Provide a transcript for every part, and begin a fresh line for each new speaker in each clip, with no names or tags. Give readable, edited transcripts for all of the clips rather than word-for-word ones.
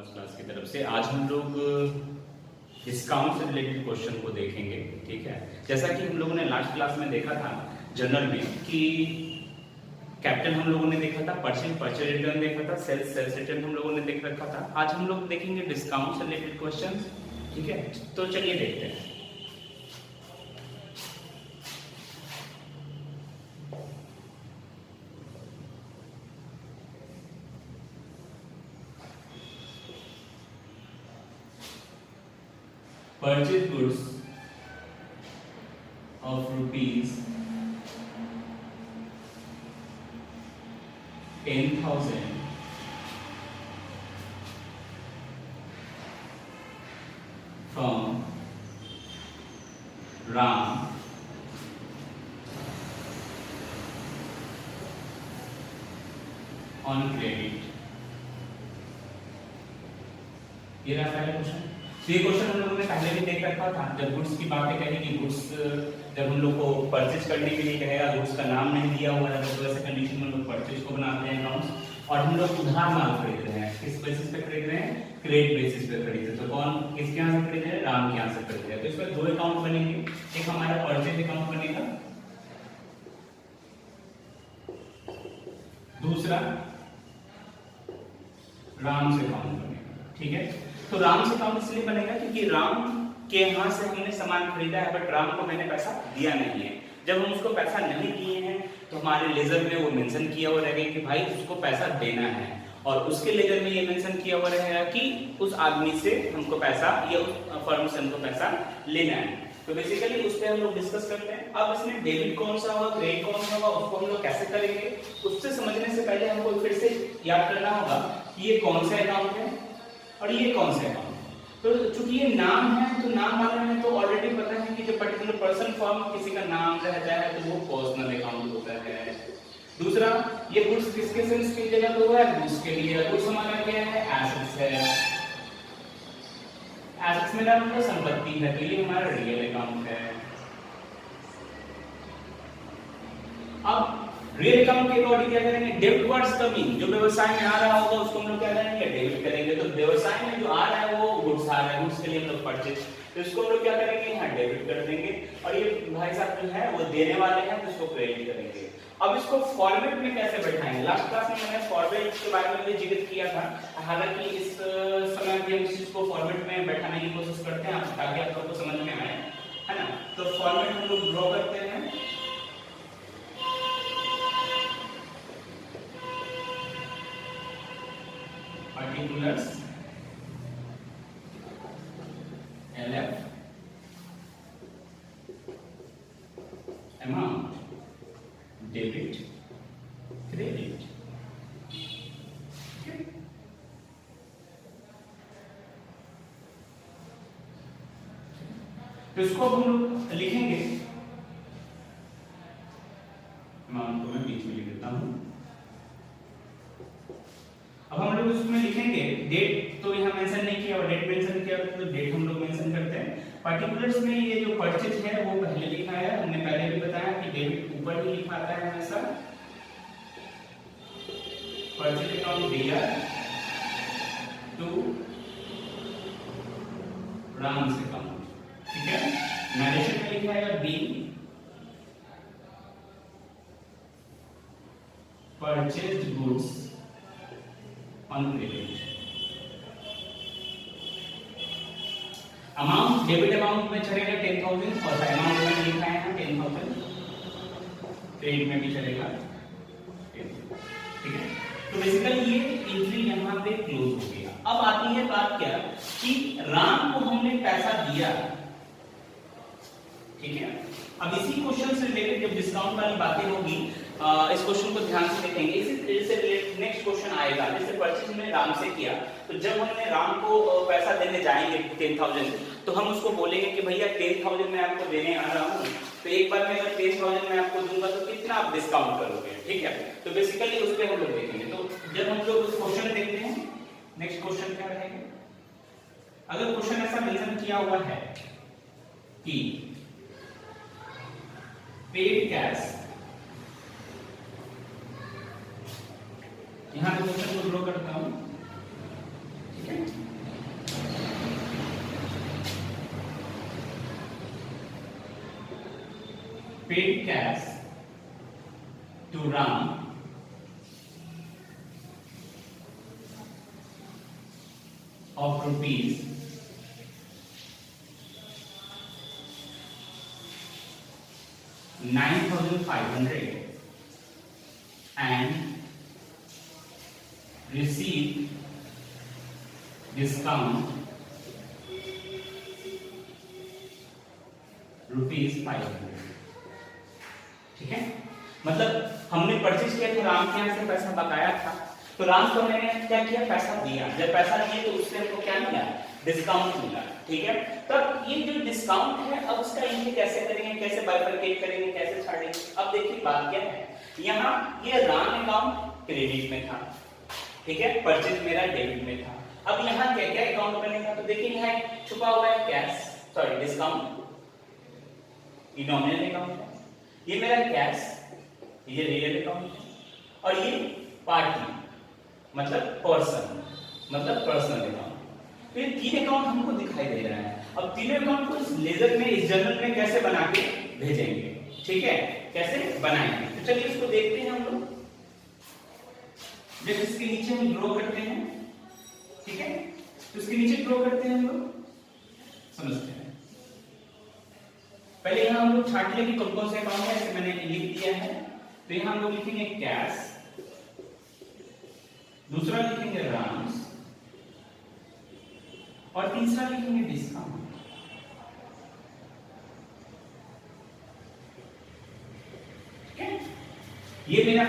Commerce class की तरफ से। आज हम लोग डिस्काउंट से रिलेटेड क्वेश्चन को देखेंगे। ठीक है, जैसा कि हम लोगों ने लास्ट क्लास में देखा था जनरल में कि कैपिटल हम लोगों ने देखा था, परचेज रिटर्न देखा था, सेल्स रिटर्न हम लोगों ने देख रखा था। आज हम लोग देखेंगे डिस्काउंट से रिलेटेड क्वेश्चन। ठीक है, तो चलिए देखते हैं। Purchase goods of rupees 10,000 from Ram on credit। ये रहा पहला क्वेश्चन। तो ये क्वेश्चन हम लोगों ने पहले भी देख रखा था। जब गुड्स की बातें कही कि गुड्स जब हम लोग को परचेज करने के लिए कहेगा, गुड्स का नाम नहीं दिया हुआ है तो वैसे कंडीशन में हम लोग परचेज को बनाते हैं अकाउंट्स। और हम लोग उधार माल खरीद रहे हैं, किस बेसिस पे खरीद रहे हैं? क्रेडिट बेसिस पे खरीद रहे हैं। तो कौन किसके यहाँ से खरीद रहे हैं? राम के यहाँ से खरीद रहे हैं। तो इसमें दो अकाउंट बनेंगे, एक हमारा परचेज अकाउंट बनेगा, दूसरा राम से अकाउंट बनेगा। ठीक है, तो राम से अकाउंट इसलिए बनेगा क्योंकि राम के यहाँ से हमने सामान खरीदा है बट राम को मैंने पैसा दिया नहीं है। जब हम उसको पैसा नहीं दिए हैं तो हमारे लेजर में वो मेंशन किया हुआ रहेगा कि भाई उसको पैसा देना है, और उसके लेजर में ये मेंशन किया हुआ रहेगा कि उस आदमी से हमको पैसा या उस फर्म से हमको पैसा लेना है। तो बेसिकली उस पर हम लोग डिस्कस करते हैं। अब इसमें डेबिट कौन सा होगा, क्रेडिट कौन सा होगा, उसको हम लोग कैसे करेंगे, उससे समझने से पहले हमको फिर से याद करना होगा कि ये कौन सा अकाउंट है और ये कौन सा अकाउंट है। तो चूंकि ये नाम है तो नाम वाले में तो ऑलरेडी पता है कि जब पर्टिकुलर पर्सन फर्म किसी का नाम रहता है तो वो पर्सनल अकाउंट होता है। दूसरा, ये गुड्स किसके सेंस की जगह तो है गुड्स के लिए। गुड्स हमारा क्या है? एसेट्स है। एसेट्स में नाम का संपत्ति है तो ये हमारा रियल अकाउंट है। अब रियल अकाउंट के अकॉर्डिंग क्या करेंगे? डेबिट टुवर्ड्स कमिंग, जो व्यवसाय में आ रहा होगा उसको हम लोग क्या करेंगे? डेबिट करेंगे। तो व्यवसाय में जो आ रहा है वो गुड्स आ रहा है, गुड्स के लिए हम लोग परचेज, तो इसको हम लोग क्या करेंगे? यहाँ डेबिट कर देंगे। और ये भाई साहब जो है वो देने वाले हैं तो इसको क्रेडिट करेंगे। अब इसको फॉर्मेट में कैसे बैठाएंगे? लास्ट क्लास में मैंने फॉर्मेट के बारे में भी जिक्र किया था, हालांकि इस समय भी हम इस चीज को फॉर्मेट में बैठाने की कोशिश करते हैं ताकि आप लोगों को समझ में आए, है ना। तो फॉर्मेट हम लोग ड्रॉ करते हैं। particulars LF amount debit credit। तो इसको हम लोग लिखेंगे, अमाउंट को मैं बीच में लिख देता हूं। अब हम लोग उसमें लिखेंगे डेट, तो यहाँ मेंशन नहीं किया और डेट मेंशन किया तो डेट हम लोग मेंशन करते हैं। पार्टिकुलर्स में ये जो परचेज है वो पहले लिखा है, हमने पहले भी बताया कि डेबिट ऊपर ही लिखा आता है हमेशा। परचेज अकाउंट दिया टू राम से अकाउंट। ठीक है, नरेशन में लिखा है be purchased goods on credit. Amount debit amount में चलेगा 10,000 और अमाउंट में लिखा है 10,000, क्रेडिट में भी चलेगा 10,000। ठीक है, तो बेसिकली ये एंट्री यहाँ पे क्लोज हो गया। अब आती है बात क्या कि राम को हमने पैसा दिया। ठीक है, अब इसी क्वेश्चन से रिलेटेड जब डिस्काउंट वाली बातें होगी इस क्वेश्चन को ध्यान से देखेंगे। इसी से रिलेटेड नेक्स्ट क्वेश्चन आएगा। जैसे परचेज हमने राम से किया तो जब हमने राम को पैसा देने जाएंगे 10,000 तो हम उसको बोलेंगे कि भैया 10,000 मैं आपको देने आ रहा हूँ, तो एक बार में अगर 10,000 मैं आपको दूंगा तो कितना आप डिस्काउंट करोगे? ठीक है, तो बेसिकली उस पर हम लोग देखेंगे। तो जब हम लोग उस क्वेश्चन देखते हैं, नेक्स्ट क्वेश्चन क्या रहेगा? अगर क्वेश्चन ऐसा मेंशन किया हुआ है कि पेड कैश, यहां पे क्वेश्चन को ड्रॉ करता हूं। ठीक है, cash to Ram of rupees 9,500 and receive discount ₹500। ठीक है, मतलब हमने परचेज किया तो राम के यहाँ से पैसा बकाया था, तो राम को मैंने क्या किया, पैसा दिया। जब पैसा दिया तो उससे हमको क्या मिला, डिस्काउंट मिला। ठीक है, तब ये जो डिस्काउंट है अब उसका ये कैसे करेंगे, कैसे बाइफरकेट करेंगे, कैसे छाड़ेंगे। अब देखिए बात क्या है, यहाँ ये राम अकाउंट क्रेडिट में था, ठीक है, परचेज मेरा डेबिट में था। अब यहाँ क्या क्या अकाउंट बनेगा, तो देखिए यहाँ छुपा हुआ है कैश, सॉरी डिस्काउंट, ये नॉमिनल अकाउंट है, ये मेरा कैश, ये रियल अकाउंट है, और ये पार्टी मतलब पर्सन मतलब पर्सनल अकाउंट। तो ये तीन अकाउंट हमको दिखाई दे रहा है। अब तीनों अकाउंट को इस लेजर में, इस जर्नल में कैसे बना के भेजेंगे, ठीक है, कैसे बनाएंगे, तो चलिए इसको देखते हैं हम लोग। जब इसके नीचे हम ड्रॉ करते हैं, ठीक है, तो इसके नीचे ड्रॉ करते हैं हम लोग, समझते हैं। पहले यहां हम लोग छाट लेंगे कौन कौन से अकाउंट है, ऐसे मैंने लिख दिया है। तो यहां हम लोग लिखेंगे कैश, दूसरा लिखेंगे राम्स, और तीसरा लिखेंगे डिस्काउंट। ठीक है, ये मेरा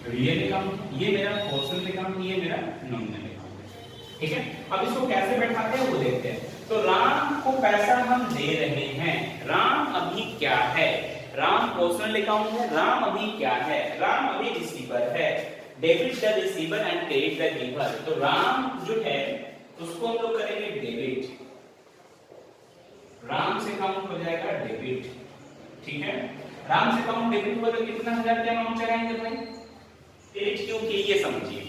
रियल अकाउंट, ये मेरा पर्सनल अकाउंट, ये मेरा नॉमिनल अकाउंट। ठीक है, अब इसको कैसे बैठाते हैं वो देखते हैं। तो राम को पैसा हम दे रहे हैं, राम अभी क्या है, राम पर्सनल अकाउंट है, राम अभी क्या है, राम अभी रिसीवर है, debit the receiver and credit the giver. तो राम जो है उसको हम लोग करेंगे डेबिट, राम से अकाउंट हो जाएगा डेबिट। ठीक है, राम से अकाउंट डेबिट हुआ तो कितना हजार का अमाउंट चढ़ाएंगे भाई, क्रेडिट क्यों किए ये समझिए।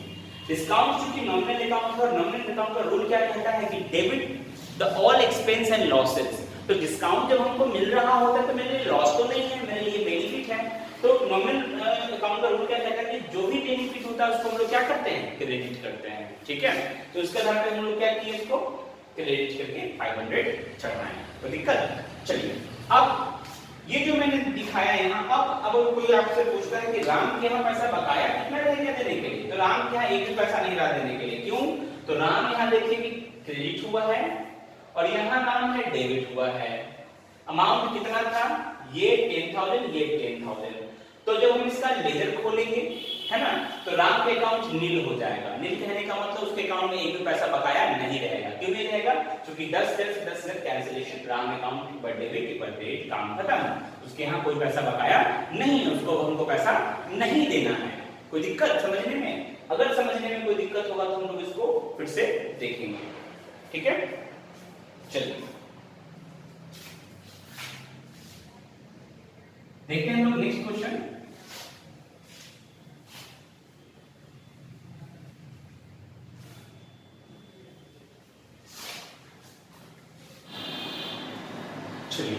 डिस्काउंट चूंकि नॉमिनल अकाउंट है, और नॉमिनल अकाउंट का रूल क्या कहता है कि debit the all expense and losses. तो डिस्काउंट जब हमको मिल रहा होता है तो मेरे लिए लॉस तो नहीं है, मेरे लिए बेनिफिट है। तो नॉमिनल अकाउंट का रूल क्या कहता है कि जो भी बेनिफिट होता है उसको हम लोग क्या करते हैं, क्रेडिट करते हैं। ठीक है, तो इसके आधार पे हम लोग क्या किए, इसको क्रेडिट करके 500 चढ़ाएं। तो दिक्कत, चलिए अब ये जो मैंने दिखाया यहाँ, अब कोई आपसे पूछता है कि राम के यहाँ पैसा बकाया कितना रहेगा देने के लिए, तो राम के यहाँ एक भी पैसा नहीं रहा देने के लिए। क्यों, तो राम यहाँ देखिए कि क्रेडिट हुआ है और यहाँ नाम है डेबिट हुआ है। अमाउंट कितना था, ये 10,000, ये 10,000। तो जब हम इसका लेजर खोलेंगे, है ना, तो राम के अकाउंट नील हो जाएगा। नील कहने का मतलब उसके अकाउंट में एक भी पैसा बकाया नहीं रहेगा। क्यों नहीं रहेगा, क्योंकि 10 कैंसिलेशन, राम अकाउंट पर डेबिट काम खत्म, उसके यहाँ कोई पैसा बकाया नहीं है, उसको हमको पैसा नहीं देना है। कोई दिक्कत समझने में, अगर समझने में कोई दिक्कत होगा तो हम लोग इसको फिर से देखेंगे। ठीक है, चलिए देखते हैं हम लोग नेक्स्ट क्वेश्चन। चलिए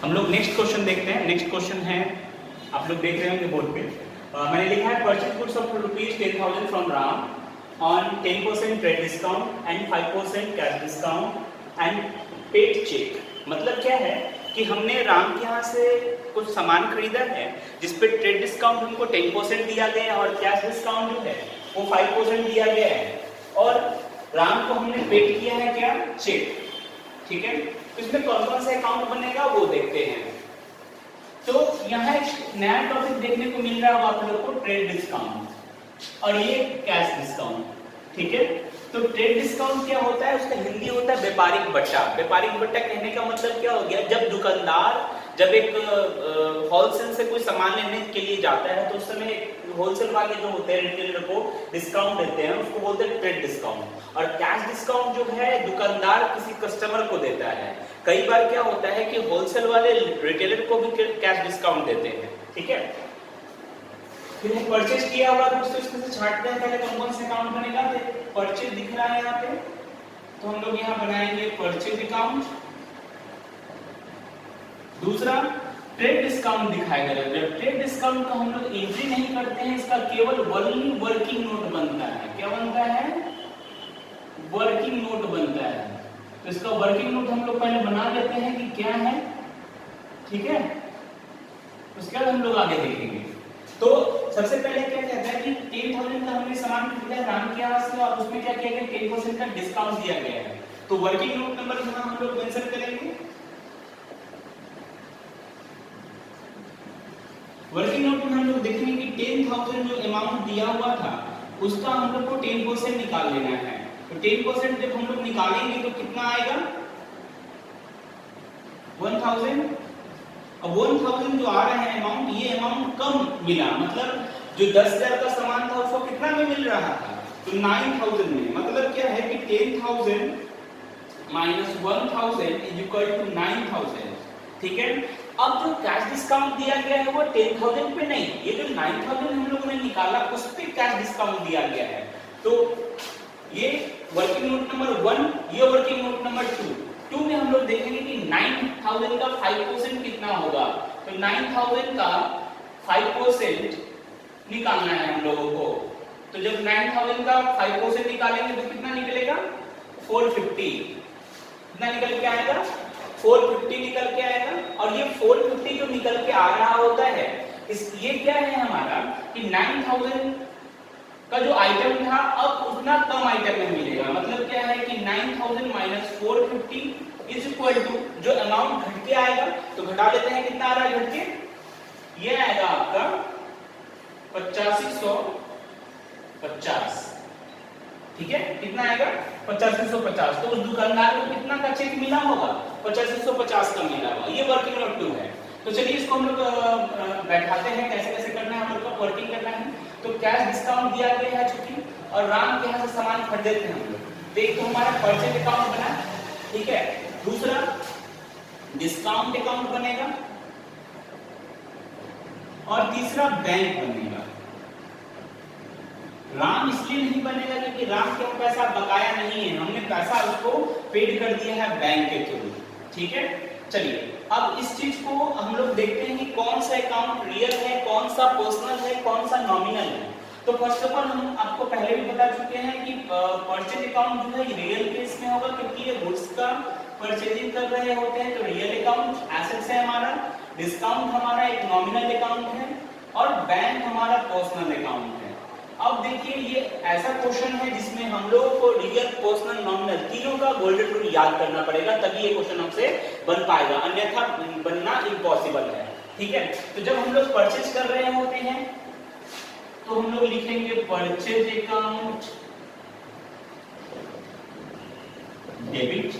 हम लोग नेक्स्ट क्वेश्चन देखते हैं। नेक्स्ट क्वेश्चन है, आप लोग देख रहे होंगे बोर्ड पे, मैंने लिखा है purchase goods of ₹10,000 from Ram on 10% trade discount and 5% cash discount and paid cheque. मतलब क्या है कि हमने राम के यहाँ से कुछ सामान खरीदा है जिसपे ट्रेड डिस्काउंट हमको 10% दिया गया है और कैश डिस्काउंट जो है वो 5% दिया गया है, और राम को हमने पेड किया है क्या, चेक। ठीक है, तो इसमें कौन कौन सा अकाउंट बनेगा वो देखते हैं। तो यहाँ एक नया टॉपिक देखने को मिल रहा है आप लोग को, ट्रेड डिस्काउंट और ये कैश डिस्काउंट। ठीक है, तो ट्रेड डिस्काउंट क्या होता है, उसका हिंदी होता है व्यापारिक बट्टा। व्यापारिक बट्टा कहने का मतलब क्या हो गया, जब दुकानदार जब एक होलसेल से कोई सामान लेने के लिए जाता है तो उस समय होलसेल वाले जो होते हैं रिटेलर को डिस्काउंट देते हैं, उसको बोलते हैं ट्रेड डिस्काउंट। और कैश डिस्काउंट जो है दुकानदार किसी कस्टमर को देता है। कई बार क्या होता है कि होलसेल वाले रिटेलर को भी कैश डिस्काउंट देते हैं। ठीक है, फिर परचेज किया हुआ तो इसमें से छांटते हैं, पहले कौन कौन से अकाउंट बनेगा, परचेज दिख रहा है यहाँ पे, तो हम लोग यहाँ बनाएंगे परचेज अकाउंट। दूसरा ट्रेड डिस्काउंट दिखाया गया है। जब ट्रेड डिस्काउंट का हम लोग एंट्री नहीं करते हैं, इसका केवल ओनली वर्किंग नोट बनता है। क्या बनता है? वर्किंग नोट बनता है। तो इसका वर्किंग नोट हम लोग पहले बना लेते हैं कि क्या है, ठीक है, उसके बाद हम लोग आगे देखेंगे। तो सबसे पहले क्या कहता है कि 10,000 का हमने सामान खरीदा राम के यहाँ से, और उसमें क्या किया गया, 10% का डिस्काउंट दिया गया है। तो वर्किंग नोट नंबर यहाँ हम लोग मेंशन करेंगे। वर्किंग नोट में हम लोग देखेंगे कि 10,000 जो अमाउंट दिया हुआ था उसका हम लोग को 10% निकाल लेना है। तो 10% जब हम लोग निकालेंगे तो कितना आएगा? 1000। अब 1000 जो आ रहा है अमाउंट, ये अमाउंट कम मिला, मतलब जो 10,000 का सामान था उसको कितना में मिल रहा था? तो 9,000 में। मतलब क्या है कि 10,000 माइनस 1,000 इज इक्वल टू 9,000, ठीक है। अब जो कैश डिस्काउंट दिया गया है वो 10,000 पे नहीं, ये जो 9,000 हम लोगों ने निकाला उस पे कैश डिस्काउंट दिया गया है। तो ये वर्किंग नोट नंबर 1, ये वर्किंग नोट नंबर 2 में हम लोग देखेंगे कि 9,000 का 5% कितना होगा। तो 9,000 का 5% निकालना है हम लोगों को। तो जब 9,000 का 5% निकालेंगे तो कितना निकलेगा? 450। कितना निकल के आएगा? 450 निकल के आएगा। और ये 450 जो निकल के आ रहा होता है, ये क्या है हमारा कि 9,000 का जो आइटम था अब उतना कम आइटम में मिलेगा। मतलब क्या है कि 9,000 माइनस 450 इज इक्वल टू जो अमाउंट घट के आएगा, तो घटा लेते हैं, कितना आ रहा है घट के? ये आएगा आपका 8550, ठीक है। कितना आएगा? 8550। तो उस दुकानदार को कितना का चेक मिला होगा? 8550 का मिला होगा। ये वर्किंग नोट 2 है। तो चलिए इसको हम लोग बैठाते हैं, कैसे कैसे करना है हम लोग को वर्किंग करना है। तो कैश डिस्काउंट दिया गया है चूंकि, और राम के यहाँ से सामान खरीदते हैं हम लोग। तो एक तो हमारा परचेज अकाउंट बना, ठीक है। दूसरा डिस्काउंट अकाउंट बनेगा, और तीसरा बैंक बनेगा। राम इसलिए नहीं बनेगा क्योंकि राम के पैसा बकाया नहीं है, हमने पैसा उसको पेड कर दिया है बैंक के थ्रू, ठीक है। चलिए अब इस चीज को हम लोग देखते हैं कि कौन सा अकाउंट रियल है, कौन सा पर्सनल है, कौन सा नॉमिनल है। तो फर्स्ट ऑफ ऑल हम आपको पहले भी बता चुके हैं कि परचेज अकाउंट जो है रियल केस में होगा, क्योंकि ये गुड्स का परचेजिंग कर रहे होते हैं। तो रियल अकाउंट एसेट्स है हमारा, डिस्काउंट हमारा एक नॉमिनल अकाउंट है, और बैंक हमारा पर्सनल अकाउंट है। अब देखिए ये ऐसा क्वेश्चन है जिसमें हम लोगों को रियल, पर्सनल, नॉमिनल तीनों का गोल्डन रूल याद करना पड़ेगा, तभी ये क्वेश्चन हमसे बन पाएगा, अन्यथा बनना इम्पॉसिबल है, ठीक है। तो जब हम लोग परचेज कर रहे होते हैं तो हम लोग लिखेंगे परचेज अकाउंट डेबिट।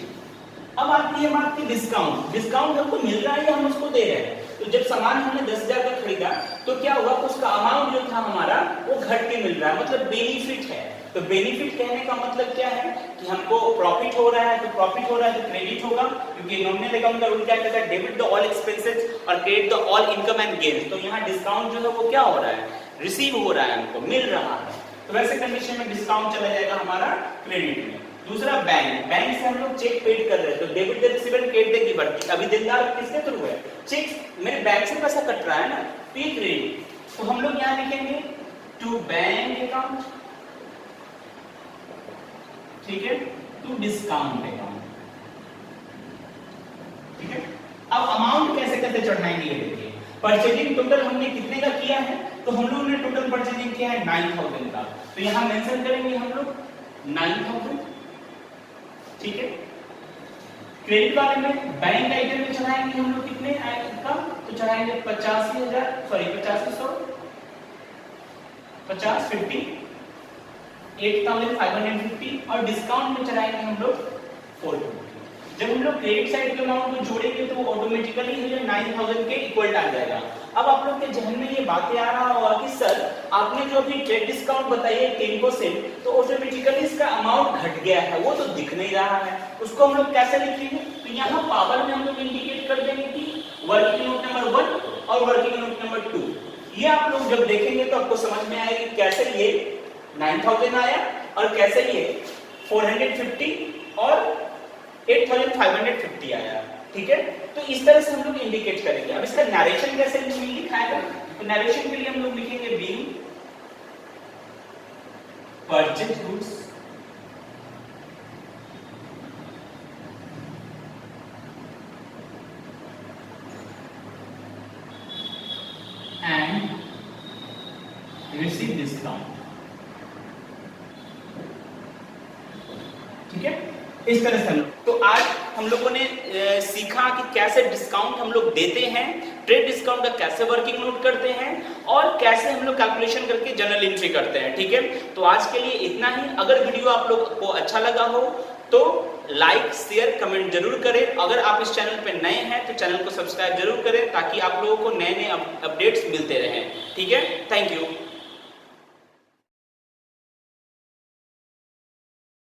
अब आती है बात की डिस्काउंट। डिस्काउंट हमको मिल रहा है या हम उसको दे रहे हैं? तो जब सामान हमने 10,000 का खरीदा तो क्या हुआ, उसका अमाउंट जो था हमारा वो घट के मिल रहा है, मतलब बेनिफिट है। तो बेनिफिट कहने का मतलब क्या है कि हमको प्रॉफिट हो रहा है, तो प्रॉफिट हो रहा है तो क्रेडिट होगा, क्योंकि नॉमिनल अकाउंट का रूल क्या कहता है, डेबिट द ऑल एक्सपेंसेस और credit the all income and gain. तो यहाँ डिस्काउंट जो है वो क्या हो रहा है, रिसीव हो रहा है, हमको मिल रहा है। तो वैसे कंडीशन में डिस्काउंट चला जाएगा हमारा क्रेडिट में। दूसरा बैंक, बैंक से हम लोग चेक पेड कर रहे हैं, तो debit the receivable credit the giver. अभी देनदार किसके थ्रू है? चेक, मेरे बैंक से पैसा कट रहा है ना, पे क्रेडिट। तो हम लोग यहाँ लिखेंगे टू बैंक अकाउंट, ठीक है, टू डिस्काउंट अकाउंट, ठीक है। अब अमाउंट कैसे कैसे चढ़ाएंगे ये देखिए। परचेजिंग टोटल हमने कितने का किया है, तो हम लोगों ने टोटल परचेजिंग किया है 9,000 का, तो यहाँ मेंशन करेंगे हम लोग 9,000, ठीक है। क्रेडिट वाले में बैंक आइटम में चढ़ाएंगे हम लोग कितने का, तो चढ़ाएंगे 85,000, सॉरी 8500, 50 8,550, और डिस्काउंट में चढ़ाएंगे हम लोग 450। जब हम लोग क्रेडिट साइड के अमाउंट को जोड़ेंगे तो वो ऑटोमेटिकली 9,000 के इक्वल आ जाएगा। अब आप लोग के जहन में ये बातें आ रहा होगा कि सर आपने जो अभी ट्रेड डिस्काउंट बताई है 10%, तो ऑटोमेटिकली इसका अमाउंट घट गया है, वो तो दिख नहीं रहा है, उसको हम लोग कैसे लिखेंगे? तो यहाँ पावर में हम लोग इंडिकेट कर देंगे कि वर्किंग नोट नंबर 1 और वर्किंग नोट नंबर 2। ये आप लोग जब देखेंगे तो आपको समझ में आएगा कि कैसे ये 9,000 आया और कैसे ये 450 और 8,550 आया। ठीक है। तो इस तरह से हम लोग इंडिकेट करेंगे। अब इसका नरेशन कैसे लिखाएगा, तो नरेशन के लिए हम लोग लिखेंगे being purchase goods and receive discount. ठीक है, इस तरह से तो आज हम लोगों ने सीखा कि कैसे डिस्काउंट हम लोग देते हैं, ट्रेड डिस्काउंट का कैसे वर्किंग नोट करते हैं और कैसे हम लोग कैलकुलेशन करके जर्नल एंट्री करते हैं। ठीक है, तो आज के लिए इतना ही। अगर वीडियो आप लोग को अच्छा लगा हो तो लाइक शेयर कमेंट जरूर करें। अगर आप इस चैनल पे नए हैं तो चैनल को सब्सक्राइब जरूर करें ताकि आप लोगों को नए नए अपडेट्स मिलते रहें। ठीक है, थैंक यू।